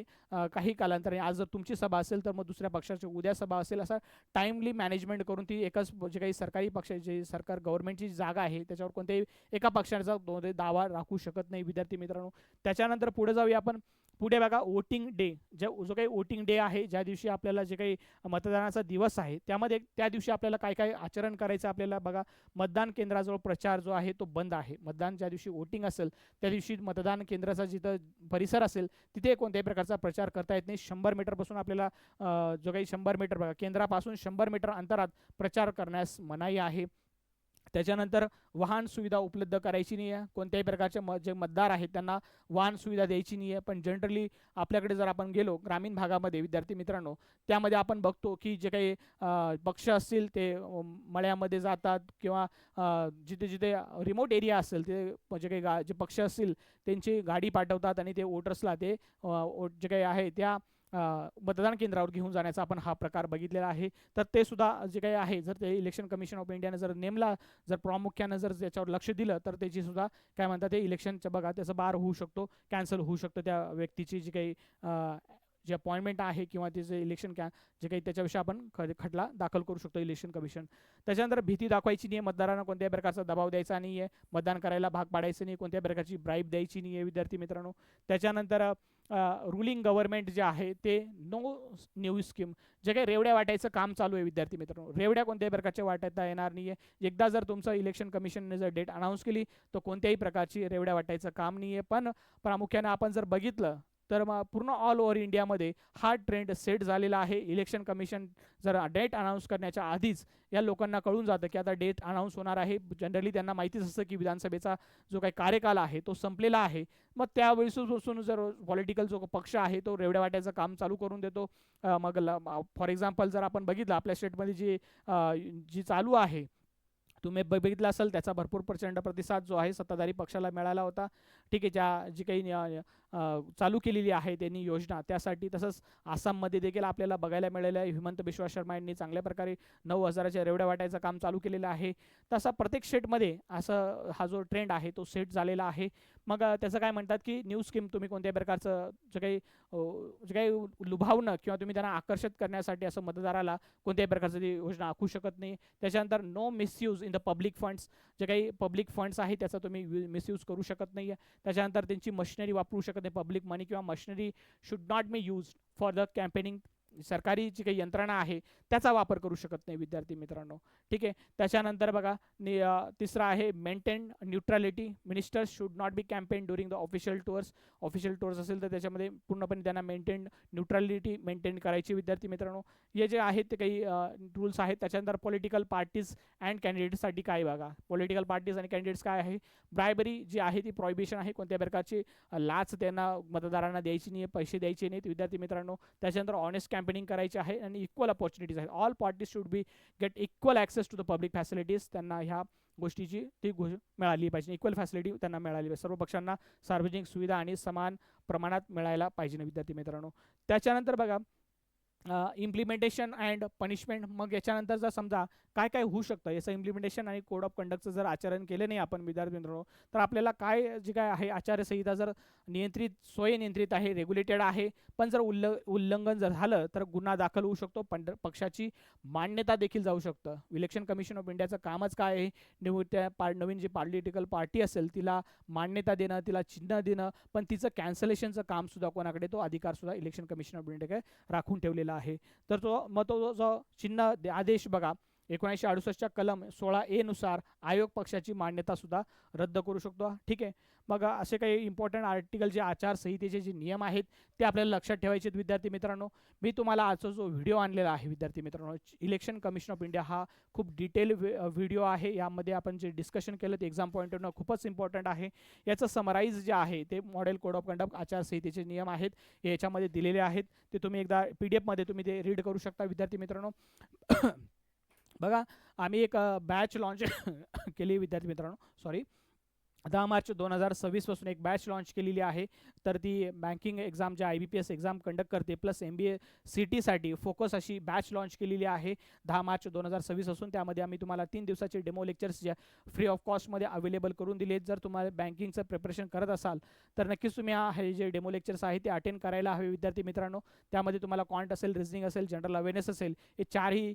काही कालांतराने, आज जर तुमची सभा असेल तर मग दुसऱ्या पक्षाची उद्या सभा असेल, असा टाइमली मॅनेजमेंट करून ती एकच जे काही सरकारी पक्ष, जे सरकार गव्हर्नमेंटची जागा आहे त्याच्यावर कोणत्याही एका पक्षाचा दावा राखू शकत नाही विद्यार्थी मित्रांनो. त्याच्यानंतर पुढे जाऊया आपण. पुढे बघा, वोटिंग डे. जो काही वोटिंग डे आहे, ज्या दिवशी आपल्याला जे काही मतदानाचा दिवस आहे, त्यामध्ये त्या दिवशी आपल्याला काय काय आचरण करायचं आपल्याला बघा. मतदान केंद्राजवळ प्रचार जो आहे तो बंद आहे. मतदान ज्या दिवशी वोटिंग असेल त्या दिवशी मतदान केंद्राचा जिथं परिसर असेल तिथे कोणत्याही प्रकारचा प्रचार करता येत नाही. 100 मीटरपासून आपल्याला जो काही 100 मीटर बघा, केंद्रापासून 100 मीटर अंतरात प्रचार करण्यास मनाई आहे. त्याच्यानंतर वाहन सुविधा उपलब्ध करायची नाही आहे. कोणत्याही प्रकारचे जे मतदार आहेत त्यांना वाहन सुविधा द्यायची नाही आहे. पण जनरली आपल्याकडे जर आपण गेलो ग्रामीण भागामध्ये विद्यार्थी मित्रांनो, त्यामध्ये आपण बघतो की जे काही पक्ष असतील ते मळ्यामध्ये जातात किंवा जिथे जिथे रिमोट एरिया असेल ते जे काही जे पक्ष असतील त्यांची गाडी पाठवतात आणि ते वोटर्सला ते जे काही आहे त्या मतदान केंद्रावर घेऊन जाण्याचा आपण हा प्रकार बघितलेला आहे. तर ते सुद्धा जे काही आहे, जर ते इलेक्शन कमिशन ऑफ इंडियाने जर नेमला, जर प्रामुख्यानं जर त्याच्यावर लक्ष दिलं तर त्याची सुद्धा काय म्हणतात ते इलेक्शनच्या बघा त्याचं बार होऊ शकतो, कॅन्सल होऊ शकतं त्या व्यक्तीची जी काही जी अपॉइंटमेंट आहे किंवा तिचं इलेक्शन जे काही त्याच्याविषयी आपण खटला दाखल करू शकतो इलेक्शन कमिशन. त्याच्यानंतर भीती दाखवायची नाही आहे, मतदारांना कोणत्याही प्रकारचा दबाव द्यायचा नाही आहे, मतदान करायला भाग पाडायचं नाही, कोणत्याही प्रकारची ब्राईब द्यायची नाही आहे विद्यार्थी मित्रांनो. त्याच्यानंतर रुलिंग गव्हर्नमेंट जे आहे ते नो न्यू स्कीम, जे काही रेवड्या वाटायचं काम चालू आहे विद्यार्थी मित्रांनो, रेवड्या कोणत्याही प्रकारच्या वाटायला येणार नाही आहे. एकदा जर तुमचं इलेक्शन कमिशनने जर डेट अनाऊन्स केली तर कोणत्याही प्रकारची रेवड्या वाटायचं काम नाही आहे. पण प्रामुख्याने आपण जर बघितलं तर मग पूर्ण ऑल ओव्हर इंडियामध्ये हा ट्रेंड सेट झालेला आहे. इलेक्शन कमिशन जर डेट अनाऊन्स करण्याच्या आधीच या लोकांना कळून जातं की आता डेट अनाऊन्स होणार आहे. जनरली त्यांना माहितीच असतं की विधानसभेचा जो काही कार्यकाल आहे तो संपलेला आहे. मग त्यावेळेसपासून जर पॉलिटिकल जो पक्ष आहे तो रेवड्या वाट्याचं काम चालू करून देतो. मग फॉर एक्झाम्पल जर आपण बघितलं आपल्या स्टेटमध्ये जी चालू आहे, तुम्ही बघितलं असेल त्याचा भरपूर प्रचंड प्रतिसाद जो आहे सत्ताधारी पक्षाला मिळाला होता. ठीक आहे, जी काही चालू केलेली आहे त्यांनी योजना त्यासाठी. तसंच आसाममध्ये देखील आपल्याला बघायला मिळालेलं आहे. हिमंत बिश्वा शर्मा यांनी चांगल्या प्रकारे 9,000च्या रेवड्या वाटायचं काम चालू केलेलं आहे. तसा प्रत्येक स्टेटमध्ये असं हा जो ट्रेंड आहे तो सेट झालेला आहे. मग त्याचं काय म्हणतात की न्यू स्कीम, तुम्ही कोणत्याही प्रकारचं जे काही लुभावणं किंवा तुम्ही त्यांना आकर्षित करण्यासाठी असं मतदाराला कोणत्याही प्रकारचं ती योजना आखू शकत नाही. त्याच्यानंतर no misuse in the public funds, जे काही पब्लिक फंड्स आहे त्याचा तुम्ही मिसयूज करू शकत नाही आहे. त्याच्यानंतर त्यांची मशिनरी वापरू शकत नाही, पब्लिक मनी किंवा machinery should not be use for the campaigning. सरकारी जी काही यंत्रणा आहे त्याचा वापर करू शकत नाही विद्यार्थी मित्रांनो. ठीक आहे. त्याच्यानंतर बघा तिसरा आहे maintain neutrality. Ministers should not be campaign during the official tours. Official tours असेल तर त्याच्यामध्ये पूर्णपणे त्यांना न्यूट्रॅलिटी मेंटेन करायची विद्यार्थी मित्रांनो. हे जे आहेत ते काही रूल्स आहेत. त्याच्यानंतर पॉलिटिकल पार्टीज अँड कॅन्डिडेट्ससाठी काय बघा, पॉलिटिकल पार्टीज आणि कॅन्डिडेट्स काय आहे, ब्रायबरी जी आहे ती प्रॉहिबिशन आहे, कोणत्या प्रकारची लाच त्यांना मतदारांना द्यायची नाही, पैसे द्यायचे नाहीत विद्यार्थी मित्रांनो. त्याच्यानंतर ऑनेस्ट कॅम्पेनिंग करायची आहे आणि इक्वल अपॉर्च्युनिटीज आहेत. All parties should be get equal access to the public facilities. त्यांना ह्या गोष्टीची ती मिळाली पाहिजे, इक्वल फॅसिलिटी त्यांना मिळाली पाहिजे. सर्व पक्षांना सार्वजनिक सुविधा आणि समान प्रमाणात मिळायला पाहिजे विद्यार्थी मित्रांनो. त्याच्यानंतर बघा इम्प्लिमेंटेशन अँड पनिशमेंट. मग याच्यानंतर जर समजा काय काय होऊ शकतं याचं इम्प्लिमेंटेशन आणि कोड ऑफ कंडक्टचं जर आचरण केलं नाही आपण विद्यार्थी मित्रांनो, तर आपल्याला काय जे काय आहे आचारसंहिता जर स्वयंनियंत्रित आहे, रेग्युलेटेड आहे, पण जर उल्लंघन जर झालं तर गुन्हा दाखल होऊ शकतो. पण पक्षाची मान्यता देखील जाऊ शकतं. इलेक्शन कमिशन ऑफ इंडियाचं कामच काय आहे, नवीन जी पॉलिटिकल पार्टी असेल तिला मान्यता देणं, तिला चिन्ह देणं, पण तिचं कॅन्सलेशनचं काम सुद्धा कोणाकडे, तो अधिकार सुद्धा इलेक्शन कमिशन ऑफ इंडिया राखून ठेवलेला आहे. तर तो जो चिन्ह आदेश बघा 1968च्या कलम 16A नुसार आयोग पक्षाची मान्यता सुद्धा रद्द करू शकतो. ठीक आहे. मग असे काही इम्पॉर्टंट आर्टिकल जे आचारसंहितेचे जे नियम आहेत ते आपल्याला लक्षात ठेवायचे आहेत विद्यार्थी मित्रांनो. मी तुम्हाला आजचा जो व्हिडिओ आणलेला आहे विद्यार्थी मित्रांनो, इलेक्शन कमिशन ऑफ इंडिया हा खूप डिटेल व्हिडिओ आहे. यामध्ये आपण जे डिस्कशन केलं ते एक्झाम पॉईंट ऑफ खूपच इम्पॉर्टंट आहे. याचं समराईज जे आहे ते मॉडेल कोड ऑफ कंडक्ट आचारसंहितेचे नियम आहेत हे याच्यामध्ये दिलेले आहेत. ते तुम्ही एकदा PDF मध्ये तुम्ही ते रीड करू शकता विद्यार्थी मित्रांनो. बघा आम्ही एक बॅच लॉन्च केली विद्यार्थी मित्रांनो, सॉरी 10 मार्च 2026 पासून एक बॅच लॉन्च केलेली आहे. तर ती बँकिंग एक्झाम जे IBPS एक्झाम कंडक्ट करते प्लस MBA CT साठी फोकस अशी बॅच लॉन्च केलेली आहे 10 मार्च 2026 पासून. त्यामध्ये आम्ही तुम्हाला 3 दिवसाचे डेमो लेक्चर्स जे फ्री ऑफ कॉस्टमध्ये अवेलेबल करून दिलेत. जर तुम्हाला बँकिंगचं प्रिपरेशन करत असाल तर नक्कीच तुम्ही हे जे डेमो लेक्चर्स आहेत ते अटेंड करायला हवे विद्यार्थी मित्रांनो. त्यामध्ये तुम्हाला क्वांट असेल, रिझनिंग असेल, जनरल अवेअरनेस असेल, हे चारही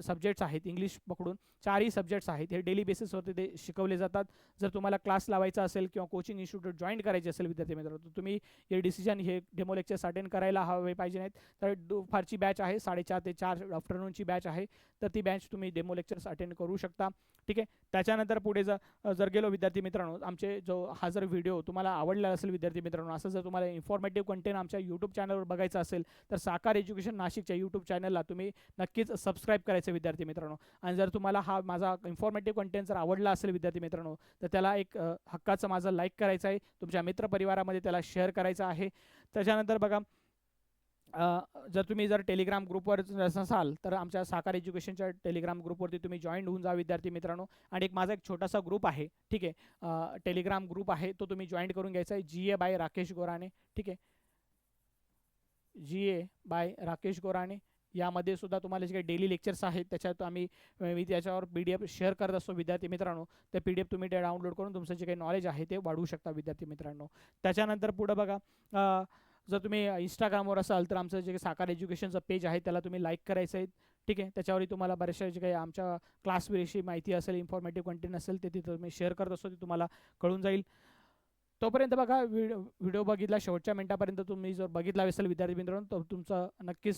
सब्जेक्ट्स आहेत. इंग्लिश पकडून चारही सब्जेक्ट्स आहेत हे डेली बेसिसवरती ते शिकवले जातात. जर तुम्हाला क्लास लावायचा असेल किंवा कोचिंग इन्स्टिट्यूट जॉईन करायचे असेल विद्यार्थी मित्रांनो तर तुम्ही हे डिसिजन हे डेमो लेक्चर्स अटेंड करायला हवे पाहिजे नाहीत. तर दुपारची बॅच आहे 4:30 ते 4 आफ्टरनूनची बॅच आहे. तर ती बॅच तुम्ही डेमो लेक्चर्स अटेंड करू शकता. ठीक आहे. त्याच्यानंतर पुढे जर गेलो विद्यार्थी मित्रांनो, आमचे हा जर व्हिडिओ तुम्हाला आवडला असेल विद्यार्थी मित्रांनो, असं जर तुम्हाला इन्फॉर्मेटिव्ह कंटेंट आमच्या यूट्यूब चॅनलवर बघायचं असेल तर साकार एज्युकेशन नाशिकच्या यूट्यूब चॅनलला तुम्ही नक्कीच सबस्क्राईब करायचं विद्यार्थी मित्रांनो. आणि जर तुम्हाला हा माझा इन्फॉर्मेटिव्ह कंटेंट जर आवडला असेल विद्यार्थी मित्रांनो तर त्याला एक हक्काचं माझं लाईक करायचं आहे, तुमच्या मित्रपरिवारामध्ये त्याला शेअर करायचं आहे. त्याच्यानंतर बघा जर तुम्ही टेलिग्राम ग्रुपवर नसाल तर आमच्या साकार एज्युकेशनच्या टेलिग्राम ग्रुपवरती तुम्ही जॉईन होऊन जा विद्यार्थी मित्रांनो. आणि एक माझा एक छोटासा ग्रुप आहे, ठीक आहे, टेलिग्राम ग्रुप आहे, तो तुम्ही जॉईन करून घ्यायचा आहे. GA by Rakesh Gorane. ठीक आहे, GA बाय राकेश गोराणे. यामध्ये सुद्धा तुम्हाला जे काही डेली लेक्चर्स आहेत त्याच्यात मी त्याच्यावर PDF शेअर करत असतो विद्यार्थी मित्रांनो. ते PDF तुम्ही डाउनलोड करून तुमचं जे काही नॉलेज आहे ते वाढवू शकता विद्यार्थी मित्रांनो. त्याच्यानंतर पुढं बघा जर तुम्ही इंस्टाग्रामवर असाल तर आमचं जे साकार एज्युकेशनचं पेज आहे त्याला तुम्ही लाईक करायचं आहे. ठीक आहे. त्याच्यावरही तुम्हाला बऱ्याचशा जे काही आमच्या क्लासविषयी माहिती असेल, इन्फॉर्मेटिव्ह कंटेंट असेल ते तिथं तुम्ही शेअर करत असतो, ते तुम्हाला कळून जाईल. तोपर्यंत बघा व्हिडिओ बघितला शेवटच्या मिनिटापर्यंत तुम्ही जर बघितला असेल विद्यार्थी मित्रांनो तर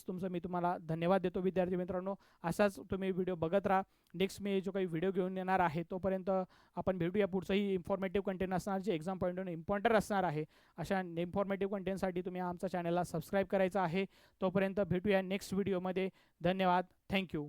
तुमचं मी तुम्हाला धन्यवाद देतो विद्यार्थी मित्रांनो. असाच तुम्ही व्हिडिओ बघत राहा. नेक्स्ट मी जो काही व्हिडिओ घेऊन येणार आहे तोपर्यंत आपण भेटूया. पुढचंही इन्फॉर्मेटिव्ह कंटेंट असणार जे एक्झाम पॉईंट इम्पॉर्टंट असणार आहे. अशा इन्फॉर्मेटिव्ह कंटेंटसाठी तुम्ही आमच्या चॅनलला सबस्क्राईब करायचं आहे. तोपर्यंत भेटूया नेक्स्ट व्हिडिओमध्ये. धन्यवाद. थँक्यू.